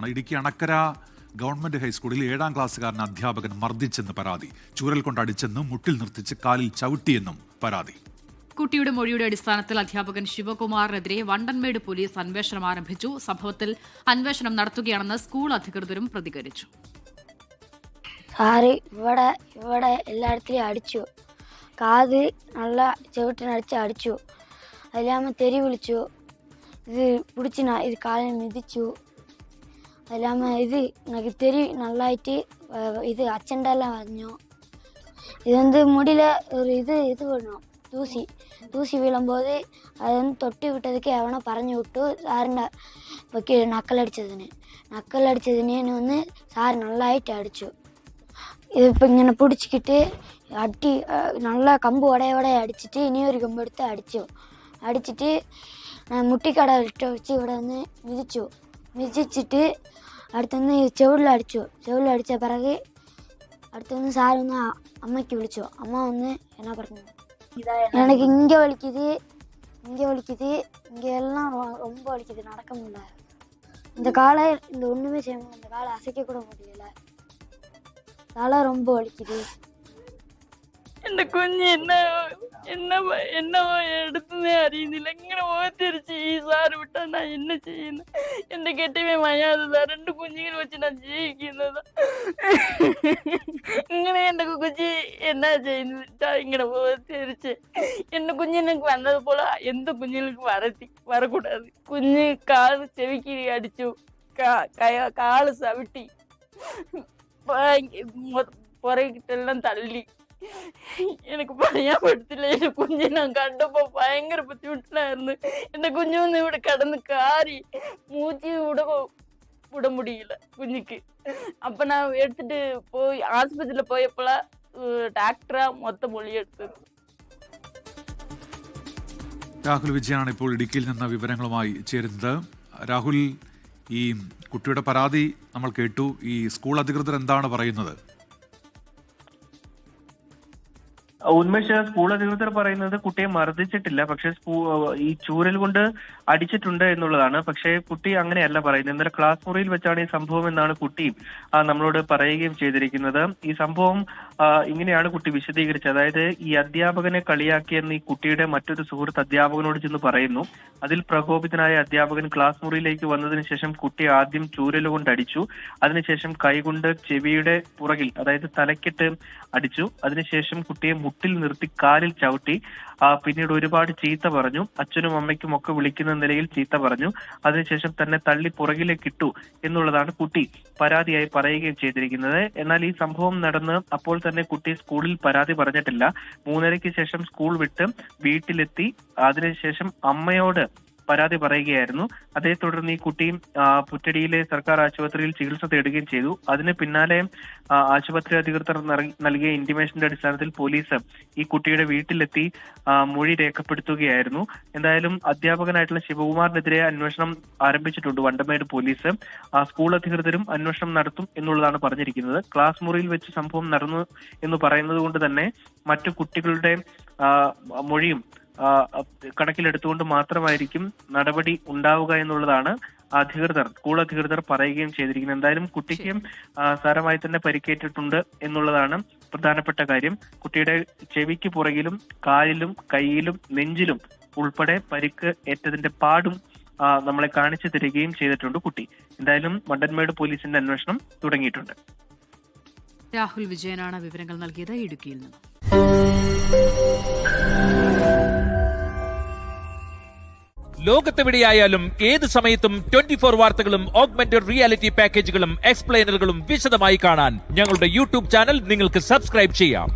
വിജയനാണ്. ഇടുക്കി അണക്കര ഗവൺമെന്റ് ഹൈസ്കൂളിൽ 7ാം ക്ലാസ്സുകാരൻ അധ്യാപകൻ മർദ്ദിച്ചെന്ന് പരാതി. ചൂരൽ കൊണ്ടടിച്ചെന്നും മുട്ടിൽ നിർത്തിച്ച് കാലിൽ ചവിട്ടിയെന്നും പരാതി. കുട്ടിയുടെ മൊഴിയുടെ അടിസ്ഥാനത്തിൽ അധ്യാപകൻ ശിവകുമാറിനെതിരെ വണ്ടൻമേട് പോലീസ് അന്വേഷണം ആരംഭിച്ചു. സംഭവത്തിൽ അന്വേഷണം നടത്തുകയാണെന്ന് സ്കൂൾ അധികൃതരും പ്രതികരിച്ചു. സാറ് ഇവിടെ എല്ലായിടത്തിലും അടിച്ചു. കാത് നല്ല ചവിട്ടിനടിച്ച് അടിച്ചു. അതിലാകുമ്പോൾ തെറി വിളിച്ചു. ഇത് പിടിച്ച് ഇത് കാലിന് മിതിച്ചു. അതിലാകുമ്പോൾ എനിക്ക് തെറി നല്ലതായിട്ട് ഇത് അച്ഛൻ്റെ എല്ലാം പറഞ്ഞു. ഇത് മുടിയിൽ ഒരു ഇത് വീണു, தூசி விழும்போது அது தொட்டி விட்டதுக்கு எவனோ പറഞ്ഞു விட்டு சாரிൻ്റെ நக்கல் அடிச்சதுன்னு சார் நல்லாயிட்டு அடிச்சு. இது இப்போ இங்கே பிடிச்சிக்கிட்டு நல்லா கம்பு உடைய அடிச்சுட்டு இனி ஒரு கம்பு எடுத்து அடிச்சுட்டு முட்டிக்கடை வச்சு ഇവിടെ மிதிச்சிட்டு அடுத்து செவிலில் அடித்த பிறகு அடுத்து சார் அம்மைக்கு விളിച്ചു. அம்மா என்ன പറഞ്ഞു, எனக்கு இங்கே வலிக்குது, இங்கே எல்லாம் ரொம்ப வலிக்குது, நடக்க முடியல, இந்த காலை இந்த ஒன்றுமே செய்ய முடியல, இந்த காலை அசைக்க கூட முடியல, தலை ரொம்ப வலிக்குது. എന്റെ കുഞ്ഞ് എന്നോ എടുത്തേ അറിയുന്നില്ല. ഇങ്ങനെ ഓർത്തിരിച്ച് ഈ സാറ് വിട്ടാ ഞാൻ എന്നെ ചെയ്യുന്നു. എന്റെ കെട്ടിവേ മയാതെ 2 കുഞ്ഞുങ്ങൾ വെച്ച് ഞാൻ ജീവിക്കുന്നത്. ഇങ്ങനെ എന്റെ കുഞ്ഞ് എന്നാ ചെയ്യുന്നിട്ടാ ഇങ്ങനെ ഓർത്തിരിച്ച് എന്റെ കുഞ്ഞിനക്ക് വന്നതുപോലെ എന്ത് കുഞ്ഞുങ്ങൾക്ക് വരക്കൂടാது. കുഞ്ഞ് കാല് ചെവിക്ക് അടിച്ചു, കാല് ചവിട്ടി, പുറകിട്ടെല്ലാം തള്ളി. എനിക്ക് പറയാൻ പറ്റത്തില്ല. എന്റെ കുഞ്ഞിനെ ഞാൻ കണ്ടപ്പോ ഭയങ്കര ബുദ്ധിമുട്ടിലായിരുന്നു. എന്റെ കുഞ്ഞൊന്നും ഇവിടെ കിടന്ന് കാറി മൂച്ചി വിട മുടിയില്ല കുഞ്ഞിക്ക്. അപ്പൊ ഞാൻ എടുത്തിട്ട് പോയി ആസ്പത്രിയിൽ പോയപ്പോഴാ ഡാക്ടറാ മൊത്തം മൊഴിയെടുത്തത്. രാഹുൽ വിജയനാണ് ഇപ്പോൾ ഇടുക്കിയിൽ നിന്ന് വിവരങ്ങളുമായി ചേരുന്നത്. രാഹുൽ, ഈ കുട്ടിയുടെ പരാതി നമ്മൾ കേട്ടു. ഈ സ്കൂൾ അധികൃതർ എന്താണ് പറയുന്നത്? ഉന്മേഷ്, സ്കൂൾ അധികൃതർ പറയുന്നത് കുട്ടിയെ മർദ്ദിച്ചിട്ടില്ല, പക്ഷെ ഈ ചൂരൽ കൊണ്ട് അടിച്ചിട്ടുണ്ട് എന്നുള്ളതാണ്. പക്ഷേ കുട്ടി അങ്ങനെയല്ല പറയുന്നത്. ഇന്നലെ ക്ലാസ് മുറിയിൽ വെച്ചാണ് ഈ സംഭവം എന്നാണ് കുട്ടി നമ്മളോട് പറയുകയും ചെയ്തിരിക്കുന്നത്. ഈ സംഭവം ഇങ്ങനെയാണ് കുട്ടി വിശദീകരിച്ചത്. അതായത് ഈ അധ്യാപകനെ കളിയാക്കിയെന്ന് ഈ കുട്ടിയുടെ മറ്റൊരു സുഹൃത്ത് അധ്യാപകനോട് ചെന്ന് പറയുന്നു. അതിൽ പ്രകോപിതനായ അധ്യാപകൻ ക്ലാസ് മുറിയിലേക്ക് വന്നതിന് ശേഷം കുട്ടി ആദ്യം ചൂരൽ കൊണ്ട് അടിച്ചു. അതിനുശേഷം കൈകൊണ്ട് ചെവിയുടെ പുറകിൽ, അതായത് തലക്കിട്ട് അടിച്ചു. അതിനുശേഷം കുട്ടിയെ മുട്ടിൽ നിർത്തി കാലിൽ ചവിട്ടി. പിന്നീട് ഒരുപാട് ചീത്ത പറഞ്ഞു. അച്ഛനും അമ്മയ്ക്കും ഒക്കെ വിളിക്കുന്ന നിലയിൽ ചീത്ത പറഞ്ഞു. അതിനുശേഷം തന്നെ തള്ളി പുറകിലേക്ക് ഇട്ടു എന്നുള്ളതാണ് കുട്ടി പരാതിയായി പറയുകയും ചെയ്തിരിക്കുന്നത്. എന്നാൽ ഈ സംഭവം നടന്ന് അപ്പോൾ തന്നെ കുട്ടി സ്കൂളിൽ പരാതി പറഞ്ഞിട്ടില്ല. 3:30-ക്ക് ശേഷം സ്കൂൾ വിട്ട് വീട്ടിലെത്തി. അതിനുശേഷം അമ്മയോട് പരാതി പറയുകയായിരുന്നു. അതേ തുടർന്ന് ഈ കുട്ടിയും പുറ്റടിയിലെ സർക്കാർ ആശുപത്രിയിൽ ചികിത്സ തേടുകയും ചെയ്തു. അതിന് പിന്നാലെ ആശുപത്രി അധികൃതർ നൽകിയ ഇന്റിമേഷന്റെ അടിസ്ഥാനത്തിൽ പോലീസ് ഈ കുട്ടിയുടെ വീട്ടിലെത്തി മൊഴി രേഖപ്പെടുത്തുകയായിരുന്നു. എന്തായാലും അധ്യാപകനായിട്ടുള്ള ശിവകുമാറിനെതിരെ അന്വേഷണം ആരംഭിച്ചിട്ടുണ്ട് വണ്ടമേട് പോലീസ്. സ്കൂൾ അധികൃതരും അന്വേഷണം നടത്തും എന്നുള്ളതാണ് പറഞ്ഞിരിക്കുന്നത്. ക്ലാസ് മുറിയിൽ വെച്ച് സംഭവം നടന്നു എന്ന് പറയുന്നത് കൊണ്ട് തന്നെ മറ്റു കുട്ടികളുടെ മൊഴിയും കണക്കിലെടുത്തുകൊണ്ട് മാത്രമായിരിക്കും നടപടി ഉണ്ടാവുക എന്നുള്ളതാണ് സ്കൂൾ അധികൃതർ പറയുകയും ചെയ്തിരിക്കുന്നത്. എന്തായാലും കുട്ടിക്ക് സാരമായി തന്നെ പരിക്കേറ്റിട്ടുണ്ട് എന്നുള്ളതാണ് പ്രധാനപ്പെട്ട കാര്യം. കുട്ടിയുടെ ചെവിക്ക് പുറകിലും കാലിലും കൈയിലും നെഞ്ചിലും ഉൾപ്പെടെ പരിക്ക് ഏറ്റതിന്റെ പാടും നമ്മളെ കാണിച്ചു തരികയും ചെയ്തിട്ടുണ്ട് കുട്ടി. എന്തായാലും വണ്ടൻമേട് പോലീസിന്റെ അന്വേഷണം തുടങ്ങിയിട്ടുണ്ട്. രാഹുൽ വിജയനാണ് വിവരങ്ങൾ നൽകിയത് ഇടുക്കിയിൽ നിന്ന്. ലോകത്തെവിടെയായാലും ഏത് സമയത്തും 24 വാർത്തകളും ഓഗ്മെന്റഡ് റിയാലിറ്റി പാക്കേജുകളും എക്സ്പ്ലെയിനറുകളും വിശദമായി കാണാൻ ഞങ്ങളുടെ യൂട്യൂബ് ചാനൽ നിങ്ങൾക്ക് സബ്സ്ക്രൈബ് ചെയ്യാം.